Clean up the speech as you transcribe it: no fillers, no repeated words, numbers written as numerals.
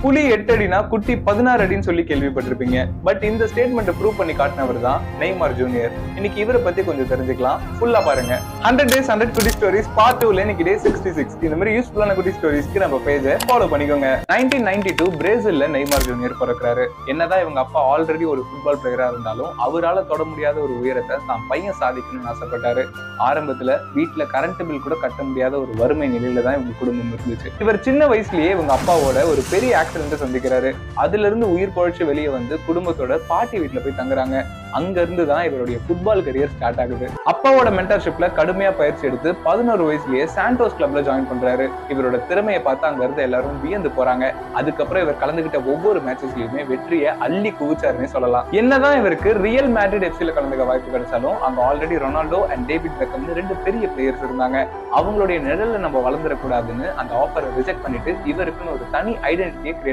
புலி 8 அடினா குட்டி 16 அடின்னு சொல்லி கேள்விப்பட்டிருப்பீங்க. பட் இந்த ஸ்டேட்மெண்ட் ப்ரூவ் பண்ணி காட்டினவர் தான் நெய்மார் ஜூனியர். இன்னைக்கு இவரை பத்தி கொஞ்சம் தெரிஞ்சுக்கலாம். ஃபுல்லா பாருங்க. 100 days 100 குட்டி ஸ்டோரிஸ் பார்ட் 2ல இன்னைக்கு டே 66. இந்த மாதிரி யூஸ்ஃபுல்லான குட்டி ஸ்டோரிஸ்க்கு நம்ம பேஜை ஃபாலோ பண்ணிக்கோங்க. 1992 பிரேசில்ல நெய்மார் ஜூனியர் பிறக்கிறாரு. என்னதான் இவங்க அப்பா ஆல்ரெடி ஒரு ஃபுட்பால் பிளேயரா இருந்தாலும் அவரால் தொட முடியாத ஒரு உயரத்தை தான் பையன் சாதிக்கணும்னு ஆசைப்பட்டாரு. ஆரம்பத்துல வீட்டுல கரண்ட் பில் கூட கட்ட முடியாத ஒரு வறுமை நிலையில தான் இவங்க குடும்பம் இருந்துச்சு. இவர் சின்ன வயசுலயே இவங்க அப்பாவோட ஒரு பெரிய ஆக்சிடென்ட் சந்திக்கிறாரு. அதுல இருந்து உயிர் பொழைச்சு வெளியே வந்து குடும்பத்தோட பாட்டி வீட்டுல போய் தங்குறாங்க. அங்க இருந்து தான் இவருடைய ஃபுட்பால் கரியர் ஸ்டார்ட் ஆகுது. அப்பாவோட மென்டர்ஷிப்ல கடுமையா பயிற்சி எடுத்து 11 வயசுலயே சாண்டோஸ் கிளப்ல ஜாயின் பண்றாரு. இவரோட திறமையை பார்த்து அங்க இருந்து எல்லாரும் வியந்து போறாங்க. அதுக்கப்புறம் இவர் கலந்துகிட்ட ஒவ்வொரு மேட்சஸ்லயுமே வெற்றியை அள்ளி குவிச்சாருன்னு சொல்லலாம். என்னதான் இவருக்கு ரியல் மேட்ரிட் எஃப்சில கலந்துக்க வாய்ப்பு கிடைச்சாலும் அங்க ஆல்ரெடி ரொனால்டோ அண்ட் டேவிட் பெக்கம்னு 2 பெரிய பிளேயர்ஸ் இருந்தாங்க. அவங்களுடைய நிழல்ல நம்ம வளர்ந்துடக்கூடாதுன்னு அந்த ஆஃபரை ரிஜெக்ட் பண்ணிட்டு இவருக்குன்னு ஒரு தனி ஐடென்டிட்டியை கிரியேட்